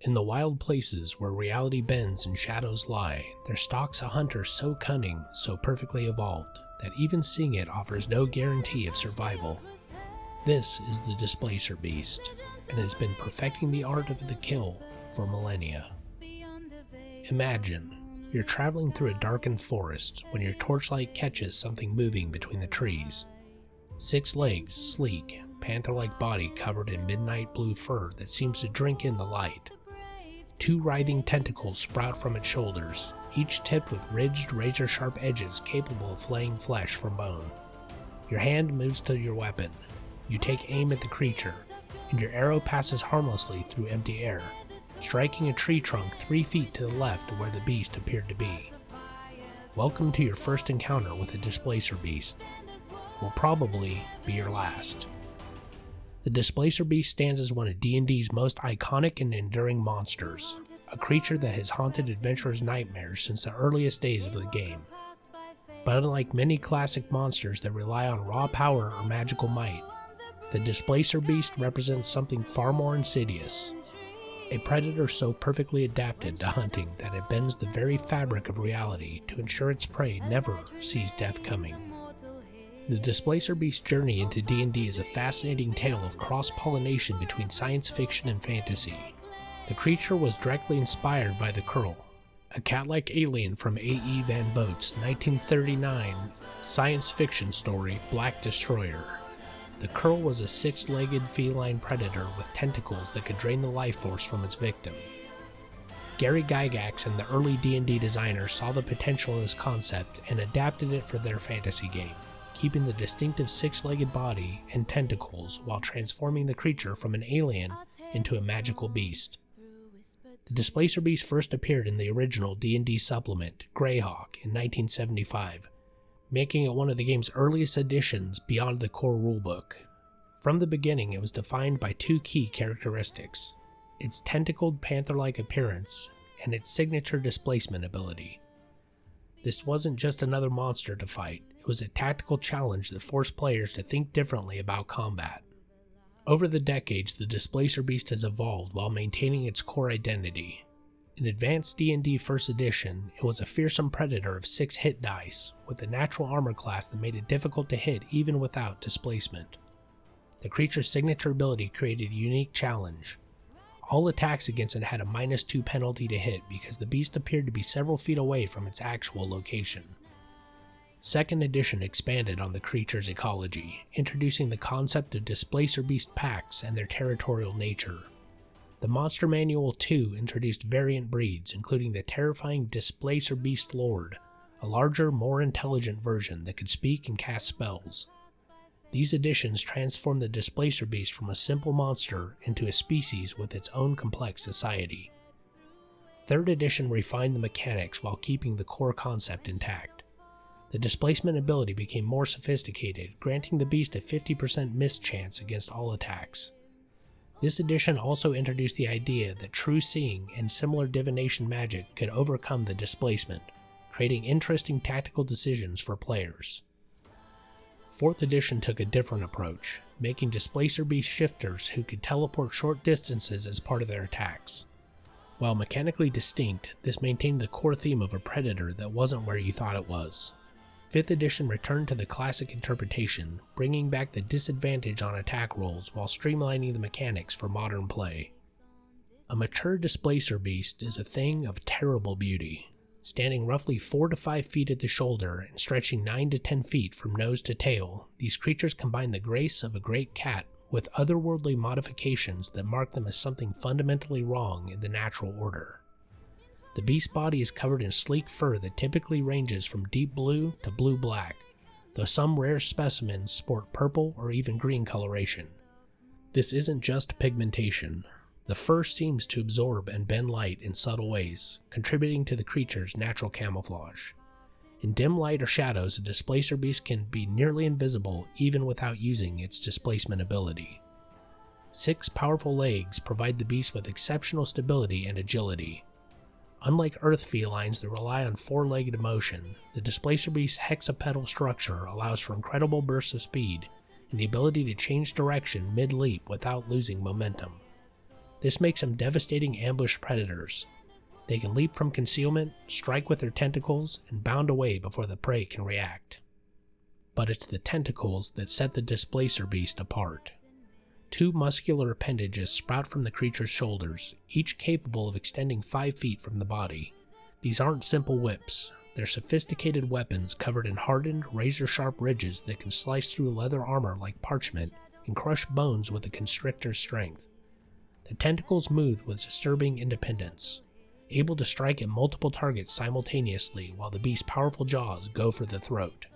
In the wild places where reality bends and shadows lie, there stalks a hunter so cunning, so perfectly evolved, that even seeing it offers no guarantee of survival. This is the Displacer Beast, and has been perfecting the art of the kill for millennia. Imagine, you're traveling through a darkened forest when your torchlight catches something moving between the trees. 6 legs, sleek, panther-like body covered in midnight blue fur that seems to drink in the light. 2 writhing tentacles sprout from its shoulders, each tipped with ridged, razor-sharp edges capable of flaying flesh from bone. Your hand moves to your weapon. You take aim at the creature, and your arrow passes harmlessly through empty air, striking a tree trunk 3 feet to the left of where the beast appeared to be. Welcome to your first encounter with the Displacer Beast. Will probably be your last. The Displacer Beast stands as one of D&D's most iconic and enduring monsters, a creature that has haunted adventurers' nightmares since the earliest days of the game. But unlike many classic monsters that rely on raw power or magical might, the Displacer Beast represents something far more insidious. A predator so perfectly adapted to hunting that it bends the very fabric of reality to ensure its prey never sees death coming. The Displacer Beast's journey into D&D is a fascinating tale of cross-pollination between science fiction and fantasy. The creature was directly inspired by the Curl, a cat-like alien from A.E. Van Vogt's 1939 science fiction story Black Destroyer. The Curl was a 6-legged feline predator with tentacles that could drain the life force from its victim. Gary Gygax and the early D&D designers saw the potential in this concept and adapted it for their fantasy game, keeping the distinctive 6-legged body and tentacles while transforming the creature from an alien into a magical beast. The Displacer Beast first appeared in the original D&D supplement, Greyhawk, in 1975, making it one of the game's earliest additions beyond the core rulebook. From the beginning, it was defined by 2 key characteristics: its tentacled panther-like appearance and its signature displacement ability. This wasn't just another monster to fight, it was a tactical challenge that forced players to think differently about combat. Over the decades, the Displacer Beast has evolved while maintaining its core identity. In Advanced D&D 1st Edition, it was a fearsome predator of 6 hit dice, with a natural armor class that made it difficult to hit even without displacement. The creature's signature ability created a unique challenge. All attacks against it had a -2 penalty to hit because the beast appeared to be several feet away from its actual location. 2nd Edition expanded on the creature's ecology, introducing the concept of Displacer Beast packs and their territorial nature. The Monster Manual 2 introduced variant breeds, including the terrifying Displacer Beast Lord, a larger, more intelligent version that could speak and cast spells. These additions transformed the Displacer Beast from a simple monster into a species with its own complex society. 3rd Edition refined the mechanics while keeping the core concept intact. The displacement ability became more sophisticated, granting the beast a 50% miss chance against all attacks. This edition also introduced the idea that true seeing and similar divination magic could overcome the displacement, creating interesting tactical decisions for players. 4th Edition took a different approach, making Displacer Beast shifters who could teleport short distances as part of their attacks. While mechanically distinct, this maintained the core theme of a predator that wasn't where you thought it was. 5th Edition returned to the classic interpretation, bringing back the disadvantage on attack rolls while streamlining the mechanics for modern play. A mature Displacer Beast is a thing of terrible beauty. Standing roughly 4 to 5 feet at the shoulder and stretching 9 to 10 feet from nose to tail, these creatures combine the grace of a great cat with otherworldly modifications that mark them as something fundamentally wrong in the natural order. The beast's body is covered in sleek fur that typically ranges from deep blue to blue-black, though some rare specimens sport purple or even green coloration. This isn't just pigmentation. The fur seems to absorb and bend light in subtle ways, contributing to the creature's natural camouflage. In dim light or shadows, a Displacer Beast can be nearly invisible even without using its displacement ability. 6 powerful legs provide the beast with exceptional stability and agility. Unlike earth felines that rely on 4-legged motion, the Displacer Beast's hexapedal structure allows for incredible bursts of speed and the ability to change direction mid-leap without losing momentum. This makes them devastating ambush predators. They can leap from concealment, strike with their tentacles, and bound away before the prey can react. But it's the tentacles that set the Displacer Beast apart. Two muscular appendages sprout from the creature's shoulders, each capable of extending 5 feet from the body. These aren't simple whips. They're sophisticated weapons covered in hardened, razor-sharp ridges that can slice through leather armor like parchment and crush bones with a constrictor's strength. The tentacles move with disturbing independence, able to strike at multiple targets simultaneously while the beast's powerful jaws go for the throat.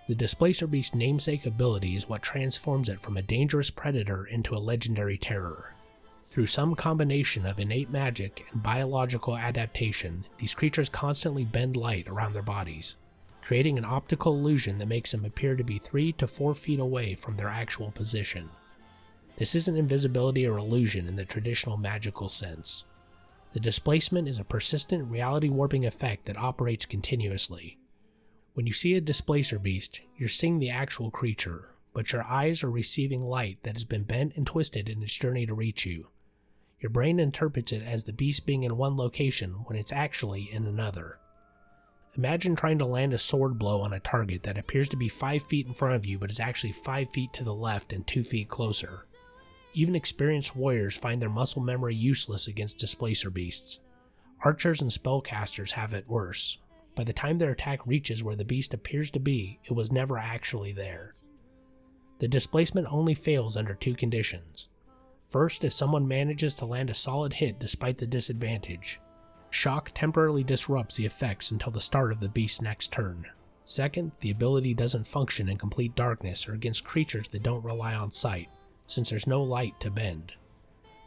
The Displacer Beast's namesake ability is what transforms it from a dangerous predator into a legendary terror. Through some combination of innate magic and biological adaptation, these creatures constantly bend light around their bodies, creating an optical illusion that makes them appear to be 3 to 4 feet away from their actual position. This isn't invisibility or illusion in the traditional magical sense. The displacement is a persistent reality-warping effect that operates continuously. When you see a Displacer Beast, you're seeing the actual creature, but your eyes are receiving light that has been bent and twisted in its journey to reach you. Your brain interprets it as the beast being in one location when it's actually in another. Imagine trying to land a sword blow on a target that appears to be 5 feet in front of you but is actually 5 feet to the left and 2 feet closer. Even experienced warriors find their muscle memory useless against Displacer Beasts. Archers and spellcasters have it worse. By the time their attack reaches where the beast appears to be, it was never actually there. The displacement only fails under 2 conditions. First, if someone manages to land a solid hit despite the disadvantage. Shock temporarily disrupts the effects until the start of the beast's next turn. Second, the ability doesn't function in complete darkness or against creatures that don't rely on sight, since there's no light to bend.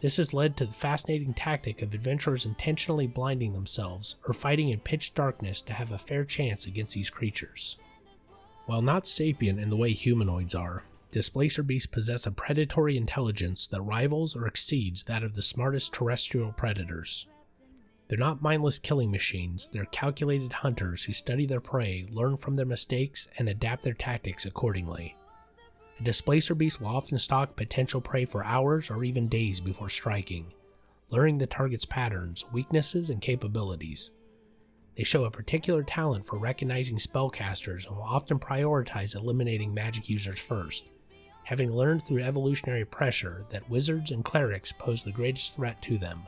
This has led to the fascinating tactic of adventurers intentionally blinding themselves or fighting in pitch darkness to have a fair chance against these creatures. While not sapient in the way humanoids are, Displacer Beasts possess a predatory intelligence that rivals or exceeds that of the smartest terrestrial predators. They're not mindless killing machines, they're calculated hunters who study their prey, learn from their mistakes, and adapt their tactics accordingly. A Displacer Beast will often stalk potential prey for hours or even days before striking, learning the target's patterns, weaknesses, and capabilities. They show a particular talent for recognizing spellcasters and will often prioritize eliminating magic users first, having learned through evolutionary pressure that wizards and clerics pose the greatest threat to them.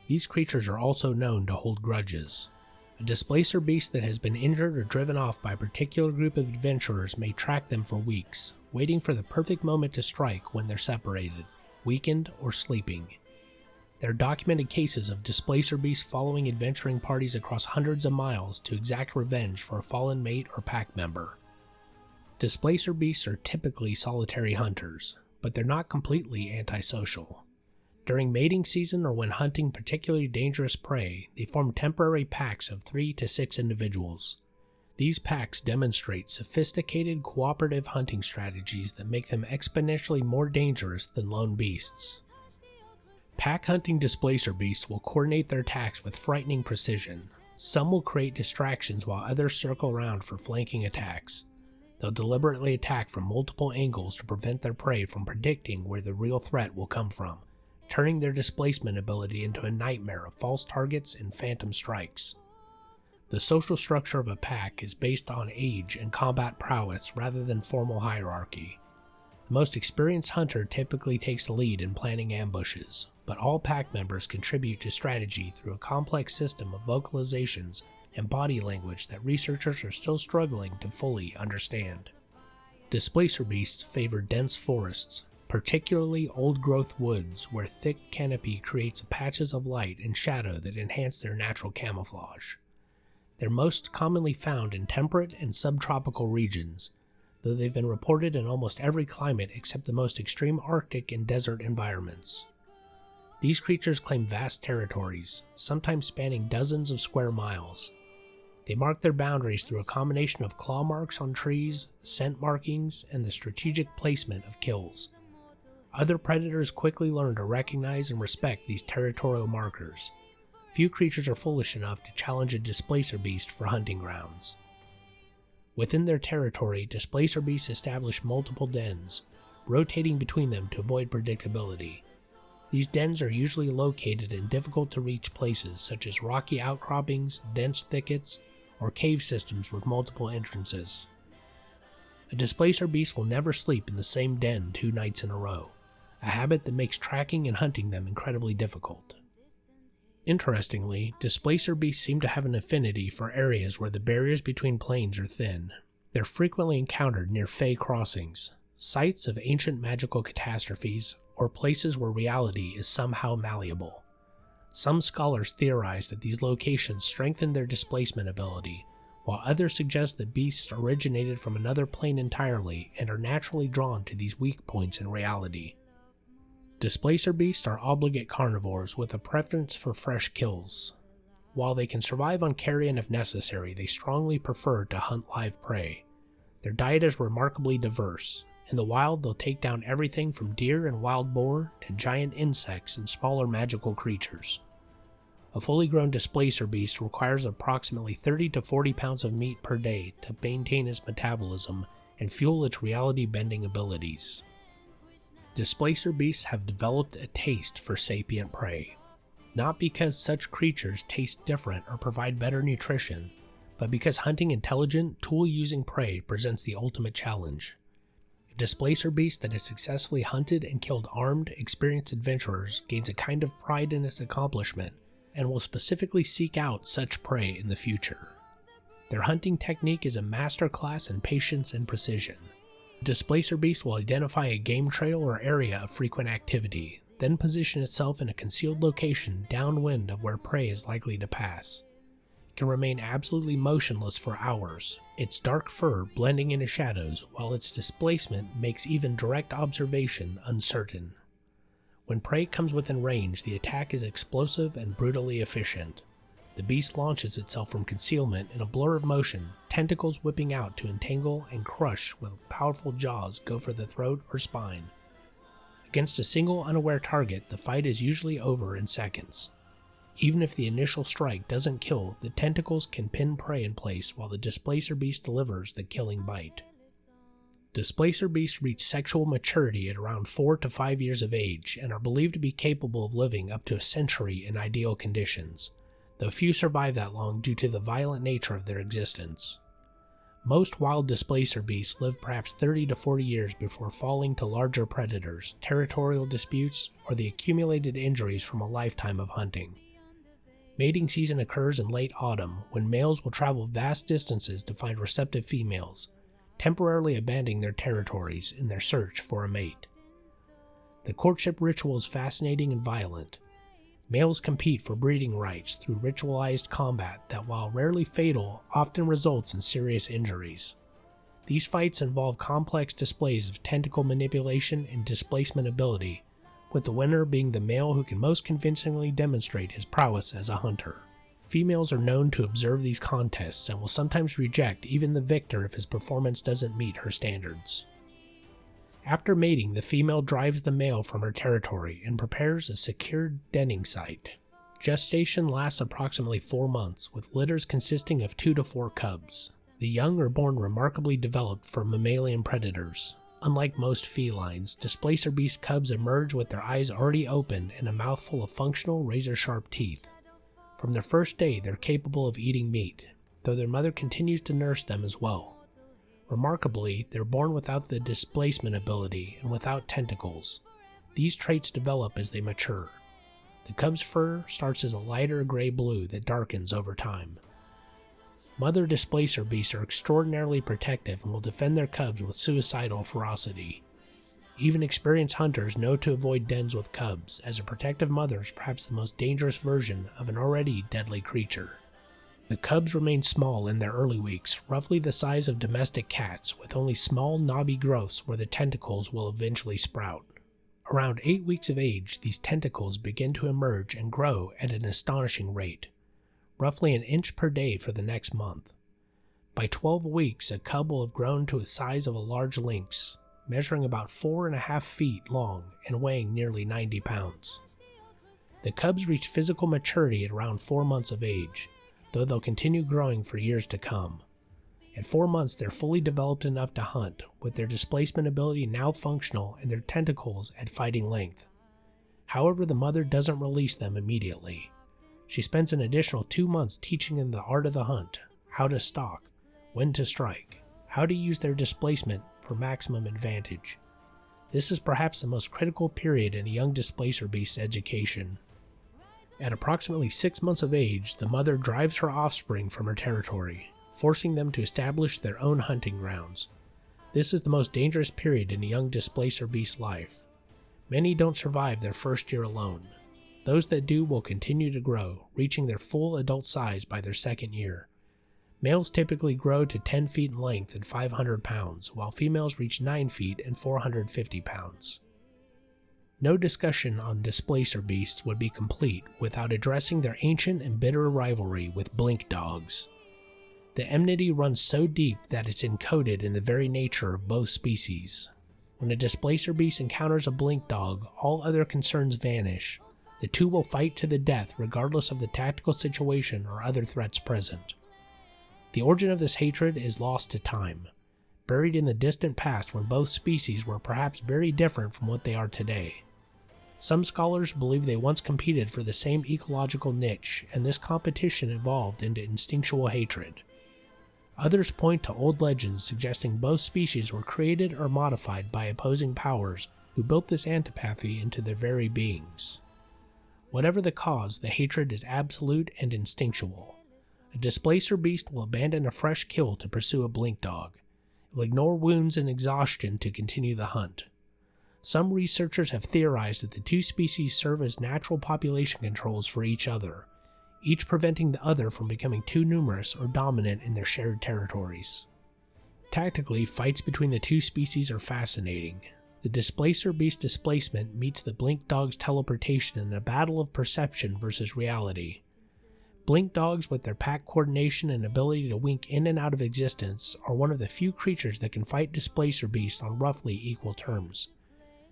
These creatures are also known to hold grudges. A Displacer Beast that has been injured or driven off by a particular group of adventurers may track them for weeks, waiting for the perfect moment to strike when they're separated, weakened, or sleeping. There are documented cases of Displacer Beasts following adventuring parties across hundreds of miles to exact revenge for a fallen mate or pack member. Displacer Beasts are typically solitary hunters, but they're not completely antisocial. During mating season or when hunting particularly dangerous prey, they form temporary packs of 3 to 6 individuals. These packs demonstrate sophisticated cooperative hunting strategies that make them exponentially more dangerous than lone beasts. Pack hunting Displacer Beasts will coordinate their attacks with frightening precision. Some will create distractions while others circle around for flanking attacks. They'll deliberately attack from multiple angles to prevent their prey from predicting where the real threat will come from, turning their displacement ability into a nightmare of false targets and phantom strikes. The social structure of a pack is based on age and combat prowess rather than formal hierarchy. The most experienced hunter typically takes the lead in planning ambushes, but all pack members contribute to strategy through a complex system of vocalizations and body language that researchers are still struggling to fully understand. Displacer Beasts favor dense forests, particularly old-growth woods where thick canopy creates patches of light and shadow that enhance their natural camouflage. They're most commonly found in temperate and subtropical regions, though they've been reported in almost every climate except the most extreme Arctic and desert environments. These creatures claim vast territories, sometimes spanning dozens of square miles. They mark their boundaries through a combination of claw marks on trees, scent markings, and the strategic placement of kills. Other predators quickly learn to recognize and respect these territorial markers. Few creatures are foolish enough to challenge a Displacer Beast for hunting grounds. Within their territory, Displacer Beasts establish multiple dens, rotating between them to avoid predictability. These dens are usually located in difficult to reach places such as rocky outcroppings, dense thickets, or cave systems with multiple entrances. A displacer beast will never sleep in the same den 2 nights in a row, a habit that makes tracking and hunting them incredibly difficult. Interestingly, displacer beasts seem to have an affinity for areas where the barriers between planes are thin. They're frequently encountered near fey crossings, sites of ancient magical catastrophes, or places where reality is somehow malleable. Some scholars theorize that these locations strengthen their displacement ability, while others suggest that beasts originated from another plane entirely and are naturally drawn to these weak points in reality. Displacer beasts are obligate carnivores with a preference for fresh kills. While they can survive on carrion if necessary, they strongly prefer to hunt live prey. Their diet is remarkably diverse. In the wild, they'll take down everything from deer and wild boar to giant insects and smaller magical creatures. A fully grown displacer beast requires approximately 30 to 40 pounds of meat per day to maintain its metabolism and fuel its reality-bending abilities. Displacer beasts have developed a taste for sapient prey, not because such creatures taste different or provide better nutrition, but because hunting intelligent, tool-using prey presents the ultimate challenge. A displacer beast that has successfully hunted and killed armed, experienced adventurers gains a kind of pride in its accomplishment and will specifically seek out such prey in the future. Their hunting technique is a masterclass in patience and precision. A displacer beast will identify a game trail or area of frequent activity, then position itself in a concealed location downwind of where prey is likely to pass. It can remain absolutely motionless for hours, its dark fur blending into shadows, while its displacement makes even direct observation uncertain. When prey comes within range, the attack is explosive and brutally efficient. The beast launches itself from concealment in a blur of motion, tentacles whipping out to entangle and crush while powerful jaws go for the throat or spine. Against a single unaware target, the fight is usually over in seconds. Even if the initial strike doesn't kill, the tentacles can pin prey in place while the displacer beast delivers the killing bite. Displacer beasts reach sexual maturity at around 4 to 5 years of age and are believed to be capable of living up to a century in ideal conditions, though few survive that long due to the violent nature of their existence. Most wild displacer beasts live perhaps 30 to 40 years before falling to larger predators, territorial disputes, or the accumulated injuries from a lifetime of hunting. Mating season occurs in late autumn, when males will travel vast distances to find receptive females, temporarily abandoning their territories in their search for a mate. The courtship ritual is fascinating and violent. Males compete for breeding rights through ritualized combat that, while rarely fatal, often results in serious injuries. These fights involve complex displays of tentacle manipulation and displacement ability, with the winner being the male who can most convincingly demonstrate his prowess as a hunter. Females are known to observe these contests and will sometimes reject even the victor if his performance doesn't meet her standards. After mating, the female drives the male from her territory and prepares a secure denning site. Gestation lasts approximately 4 months, with litters consisting of 2 to 4 cubs. The young are born remarkably developed for mammalian predators. Unlike most felines, displacer beast cubs emerge with their eyes already open and a mouthful of functional, razor-sharp teeth. From their first day, they're capable of eating meat, though their mother continues to nurse them as well. Remarkably, they're born without the displacement ability and without tentacles. These traits develop as they mature. The cub's fur starts as a lighter gray-blue that darkens over time. Mother displacer beasts are extraordinarily protective and will defend their cubs with suicidal ferocity. Even experienced hunters know to avoid dens with cubs, as a protective mother is perhaps the most dangerous version of an already deadly creature. The cubs remain small in their early weeks, roughly the size of domestic cats, with only small knobby growths where the tentacles will eventually sprout. Around 8 weeks of age, these tentacles begin to emerge and grow at an astonishing rate, roughly an inch per day for the next month. By 12 weeks, a cub will have grown to the size of a large lynx, measuring about 4.5 feet long and weighing nearly 90 pounds. The cubs reach physical maturity at around 4 months of age, though they'll continue growing for years to come. At 4 months, they're fully developed enough to hunt, with their displacement ability now functional and their tentacles at fighting length. However, the mother doesn't release them immediately. She spends an additional 2 months teaching them the art of the hunt, how to stalk, when to strike, how to use their displacement for maximum advantage. This is perhaps the most critical period in a young displacer beast's education. At approximately 6 months of age, the mother drives her offspring from her territory, forcing them to establish their own hunting grounds. This is the most dangerous period in a young displacer beast's life. Many don't survive their first year alone. Those that do will continue to grow, reaching their full adult size by their second year. Males typically grow to 10 feet in length and 500 pounds, while females reach 9 feet and 450 pounds. No discussion on displacer beasts would be complete without addressing their ancient and bitter rivalry with blink dogs. The enmity runs so deep that it's encoded in the very nature of both species. When a displacer beast encounters a blink dog, all other concerns vanish. The two will fight to the death regardless of the tactical situation or other threats present. The origin of this hatred is lost to time, buried in the distant past when both species were perhaps very different from what they are today. Some scholars believe they once competed for the same ecological niche, and this competition evolved into instinctual hatred. Others point to old legends suggesting both species were created or modified by opposing powers who built this antipathy into their very beings. Whatever the cause, the hatred is absolute and instinctual. A displacer beast will abandon a fresh kill to pursue a blink dog. It will ignore wounds and exhaustion to continue the hunt. Some researchers have theorized that the two species serve as natural population controls for each other, each preventing the other from becoming too numerous or dominant in their shared territories. Tactically, fights between the two species are fascinating. The displacer beast displacement meets the blink dog's teleportation in a battle of perception versus reality. Blink dogs, with their pack coordination and ability to wink in and out of existence, are one of the few creatures that can fight displacer beasts on roughly equal terms.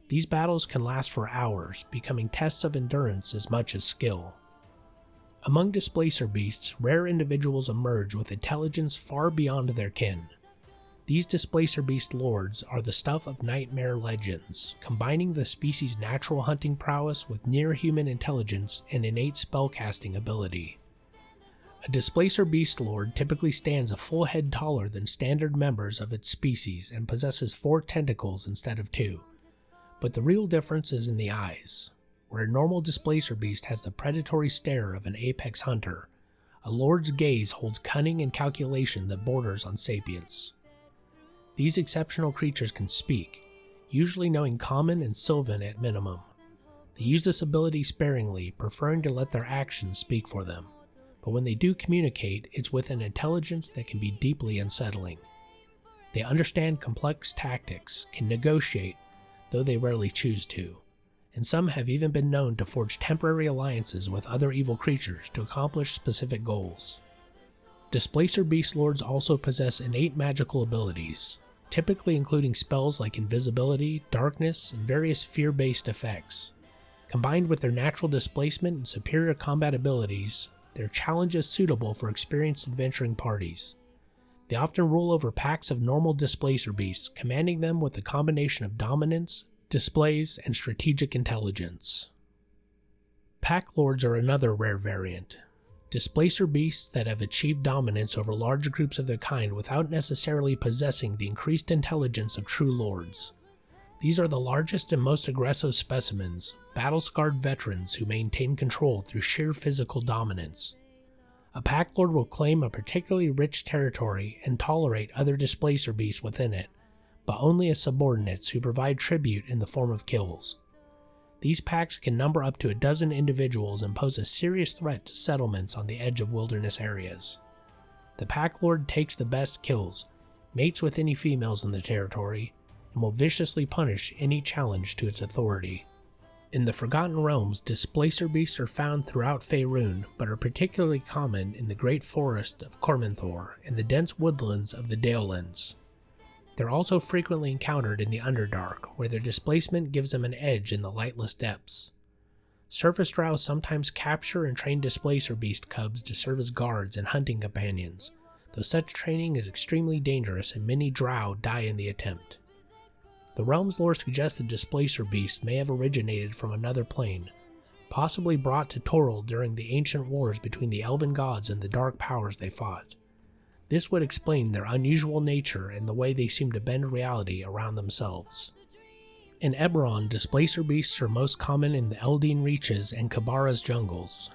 These battles can last for hours, becoming tests of endurance as much as skill. Among displacer beasts, rare individuals emerge with intelligence far beyond their kin. These Displacer Beast Lords are the stuff of nightmare legends, combining the species' natural hunting prowess with near-human intelligence and innate spellcasting ability. A Displacer Beast Lord typically stands a full head taller than standard members of its species and possesses 4 tentacles instead of 2. But the real difference is in the eyes. Where a normal Displacer Beast has the predatory stare of an apex hunter, a Lord's gaze holds cunning and calculation that borders on sapience. These exceptional creatures can speak, usually knowing Common and Sylvan at minimum. They use this ability sparingly, preferring to let their actions speak for them. But when they do communicate, it's with an intelligence that can be deeply unsettling. They understand complex tactics, can negotiate, though they rarely choose to, and some have even been known to forge temporary alliances with other evil creatures to accomplish specific goals. Displacer Beast Lords also possess innate magical abilities, typically including spells like invisibility, darkness, and various fear-based effects. Combined with their natural displacement and superior combat abilities, their challenge is suitable for experienced adventuring parties. They often rule over packs of normal displacer beasts, commanding them with a combination of dominance, displays, and strategic intelligence. Pack Lords are another rare variant. Displacer beasts that have achieved dominance over large groups of their kind without necessarily possessing the increased intelligence of true lords. These are the largest and most aggressive specimens, battle-scarred veterans who maintain control through sheer physical dominance. A pack lord will claim a particularly rich territory and tolerate other displacer beasts within it, but only as subordinates who provide tribute in the form of kills. These packs can number up to 12 individuals and pose a serious threat to settlements on the edge of wilderness areas. The pack lord takes the best kills, mates with any females in the territory, and will viciously punish any challenge to its authority. In the Forgotten Realms, displacer beasts are found throughout Faerun, but are particularly common in the Great Forest of Cormanthor and the dense woodlands of the Dalelands. They're also frequently encountered in the Underdark, where their displacement gives them an edge in the lightless depths. Surface drow sometimes capture and train displacer beast cubs to serve as guards and hunting companions, though such training is extremely dangerous and many drow die in the attempt. The realm's lore suggests the Displacer Beast may have originated from another plane, possibly brought to Toril during the ancient wars between the elven gods and the dark powers they fought. This would explain their unusual nature and the way they seem to bend reality around themselves. In Eberron, Displacer Beasts are most common in the Eldine Reaches and Kabara's jungles.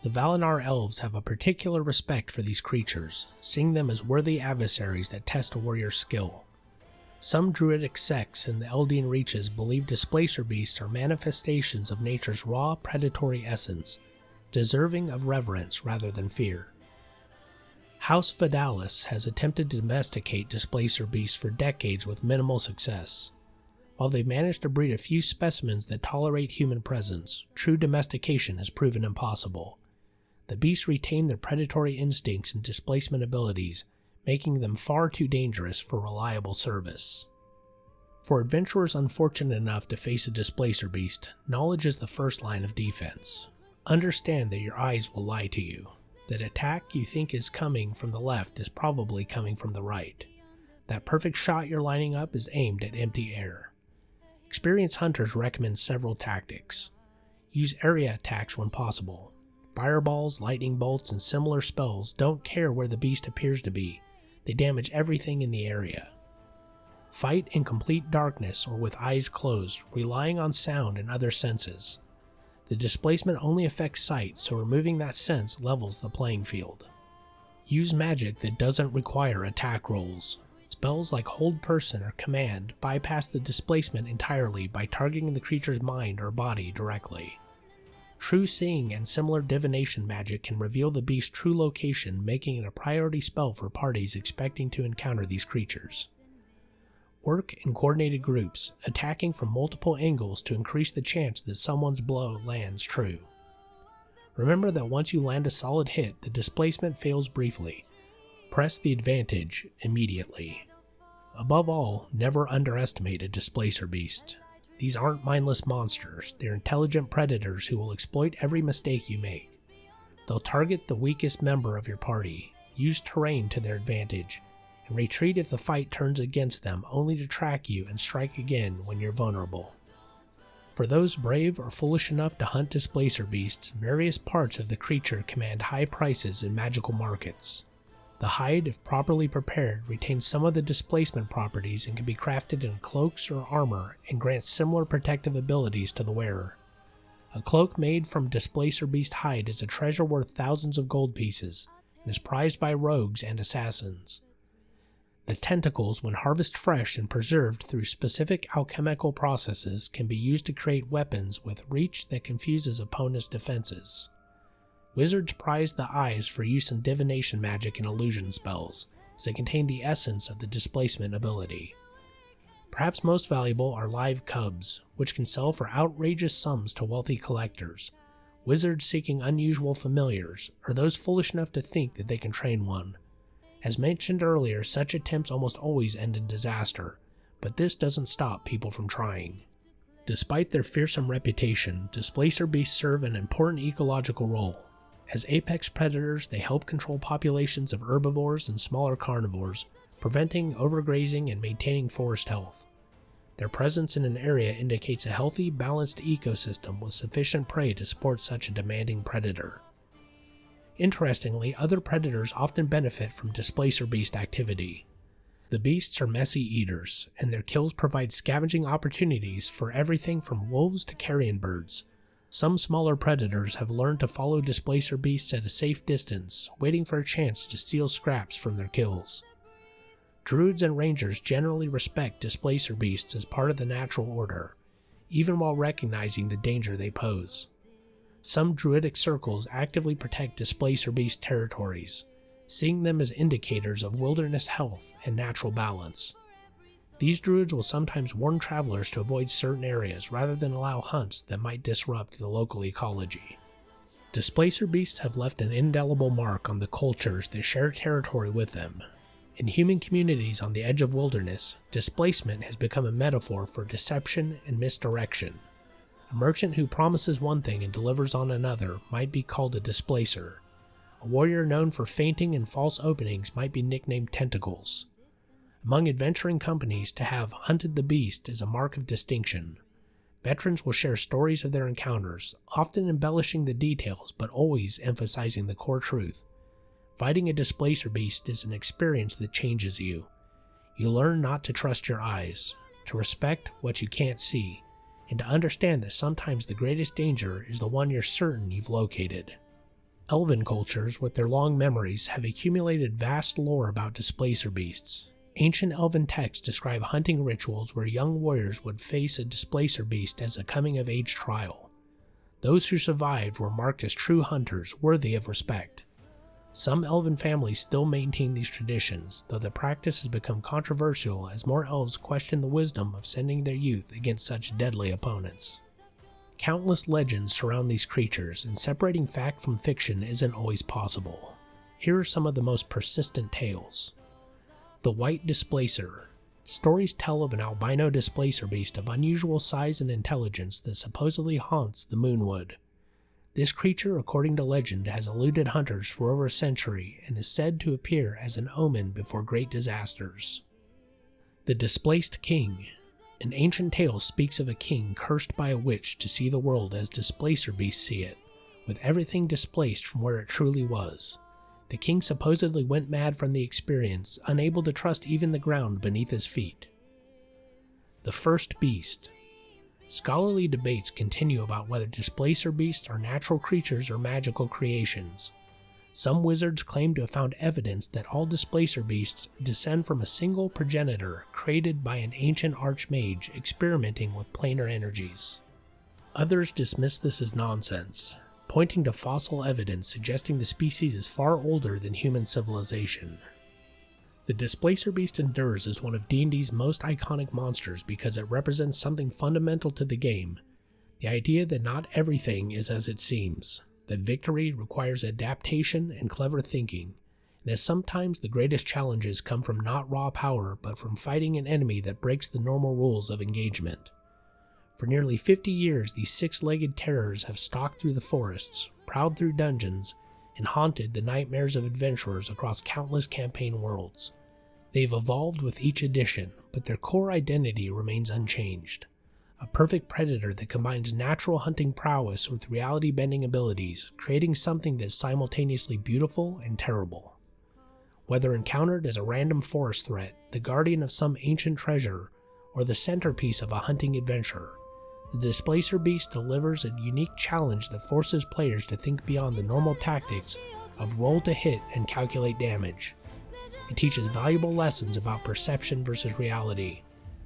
The Valinar elves have a particular respect for these creatures, seeing them as worthy adversaries that test a warrior's skill. Some druidic sects in the Eldine Reaches believe Displacer Beasts are manifestations of nature's raw predatory essence, deserving of reverence rather than fear. House Vidalis has attempted to domesticate Displacer Beasts for decades with minimal success. While they've managed to breed a few specimens that tolerate human presence, true domestication has proven impossible. The beasts retain their predatory instincts and displacement abilities, making them far too dangerous for reliable service. For adventurers unfortunate enough to face a Displacer Beast, knowledge is the first line of defense. Understand that your eyes will lie to you. That attack you think is coming from the left is probably coming from the right. That perfect shot you're lining up is aimed at empty air. Experienced hunters recommend several tactics. Use area attacks when possible. Fireballs, lightning bolts, and similar spells don't care where the beast appears to be. They damage everything in the area. Fight in complete darkness or with eyes closed, relying on sound and other senses. The displacement only affects sight, so removing that sense levels the playing field. Use magic that doesn't require attack rolls. Spells like Hold Person or Command bypass the displacement entirely by targeting the creature's mind or body directly. True Seeing and similar divination magic can reveal the beast's true location, making it a priority spell for parties expecting to encounter these creatures. Work in coordinated groups, attacking from multiple angles to increase the chance that someone's blow lands true. Remember that once you land a solid hit, the displacement fails briefly. Press the advantage immediately. Above all, never underestimate a Displacer Beast. These aren't mindless monsters, they're intelligent predators who will exploit every mistake you make. They'll target the weakest member of your party, use terrain to their advantage, and retreat if the fight turns against them, only to track you and strike again when you're vulnerable. For those brave or foolish enough to hunt Displacer Beasts, various parts of the creature command high prices in magical markets. The hide, if properly prepared, retains some of the displacement properties and can be crafted in cloaks or armor and grants similar protective abilities to the wearer. A cloak made from Displacer Beast hide is a treasure worth thousands of gold pieces, and is prized by rogues and assassins. The tentacles, when harvested fresh and preserved through specific alchemical processes, can be used to create weapons with reach that confuses opponents' defenses. Wizards prize the eyes for use in divination magic and illusion spells, as they contain the essence of the displacement ability. Perhaps most valuable are live cubs, which can sell for outrageous sums to wealthy collectors, wizards seeking unusual familiars, or those foolish enough to think that they can train one. As mentioned earlier, such attempts almost always end in disaster, but this doesn't stop people from trying. Despite their fearsome reputation, Displacer Beasts serve an important ecological role. As apex predators, they help control populations of herbivores and smaller carnivores, preventing overgrazing and maintaining forest health. Their presence in an area indicates a healthy, balanced ecosystem with sufficient prey to support such a demanding predator. Interestingly, other predators often benefit from Displacer Beast activity. The beasts are messy eaters, and their kills provide scavenging opportunities for everything from wolves to carrion birds. Some smaller predators have learned to follow Displacer Beasts at a safe distance, waiting for a chance to steal scraps from their kills. Druids and rangers generally respect Displacer Beasts as part of the natural order, even while recognizing the danger they pose. Some druidic circles actively protect Displacer Beast territories, seeing them as indicators of wilderness health and natural balance. These druids will sometimes warn travelers to avoid certain areas rather than allow hunts that might disrupt the local ecology. Displacer Beasts have left an indelible mark on the cultures that share territory with them. In human communities on the edge of wilderness, displacement has become a metaphor for deception and misdirection. A merchant who promises one thing and delivers on another might be called a displacer. A warrior known for feinting and false openings might be nicknamed Tentacles. A Among adventuring companies, to have hunted the beast is a mark of distinction. Veterans will share stories of their encounters, often embellishing the details but always emphasizing the core truth. Fighting a displacer beast is an experience that changes you. You learn not to trust your eyes, to respect what you can't see, and to understand that sometimes the greatest danger is the one you're certain you've located. Elven cultures, with their long memories, have accumulated vast lore about displacer beasts. Ancient elven texts describe hunting rituals where young warriors would face a displacer beast as a coming-of-age trial. Those who survived were marked as true hunters, worthy of respect. Some elven families still maintain these traditions, though the practice has become controversial as more elves question the wisdom of sending their youth against such deadly opponents. Countless legends surround these creatures, and separating fact from fiction isn't always possible. Here are some of the most persistent tales. The White Displacer. Stories tell of an albino displacer beast of unusual size and intelligence that supposedly haunts the Moonwood. This creature, according to legend, has eluded hunters for over a century and is said to appear as an omen before great disasters. The Displaced King. An ancient tale speaks of a king cursed by a witch to see the world as displacer beasts see it, with everything displaced from where it truly was. The king supposedly went mad from the experience, unable to trust even the ground beneath his feet. The First Beast. Scholarly debates continue about whether displacer beasts are natural creatures or magical creations. Some wizards claim to have found evidence that all displacer beasts descend from a single progenitor created by an ancient archmage experimenting with planar energies. Others dismiss this as nonsense, pointing to fossil evidence suggesting the species is far older than human civilization. The Displacer Beast endures as one of D&D's most iconic monsters because it represents something fundamental to the game, the idea that not everything is as it seems, that victory requires adaptation and clever thinking, and that sometimes the greatest challenges come from not raw power but from fighting an enemy that breaks the normal rules of engagement. For nearly 50 years, these six-legged terrors have stalked through the forests, prowled through dungeons, and haunted the nightmares of adventurers across countless campaign worlds. They've evolved with each edition, but their core identity remains unchanged. A perfect predator that combines natural hunting prowess with reality-bending abilities, creating something that's simultaneously beautiful and terrible. Whether encountered as a random forest threat, the guardian of some ancient treasure, or the centerpiece of a hunting adventure, the Displacer Beast delivers a unique challenge that forces players to think beyond the normal tactics of roll to hit and calculate damage. It teaches valuable lessons about perception versus reality,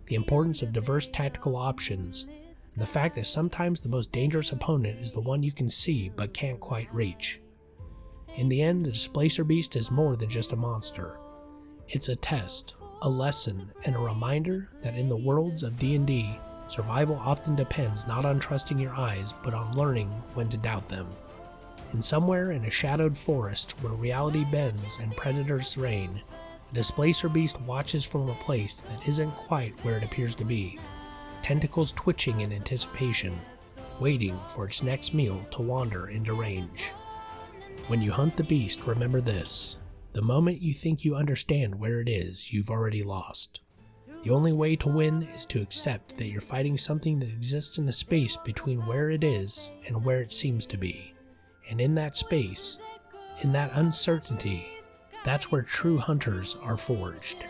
the importance of diverse tactical options, and the fact that sometimes the most dangerous opponent is the one you can see but can't quite reach. In the end, the Displacer Beast is more than just a monster. It's a test, a lesson, and a reminder that in the worlds of D&D, survival often depends not on trusting your eyes, but on learning when to doubt them. And somewhere in a shadowed forest where reality bends and predators reign, a Displacer Beast watches from a place that isn't quite where it appears to be, tentacles twitching in anticipation, waiting for its next meal to wander into range. When you hunt the beast, remember this: the moment you think you understand where it is, you've already lost. The only way to win is to accept that you're fighting something that exists in a space between where it is and where it seems to be. And in that space, in that uncertainty, that's where true hunters are forged.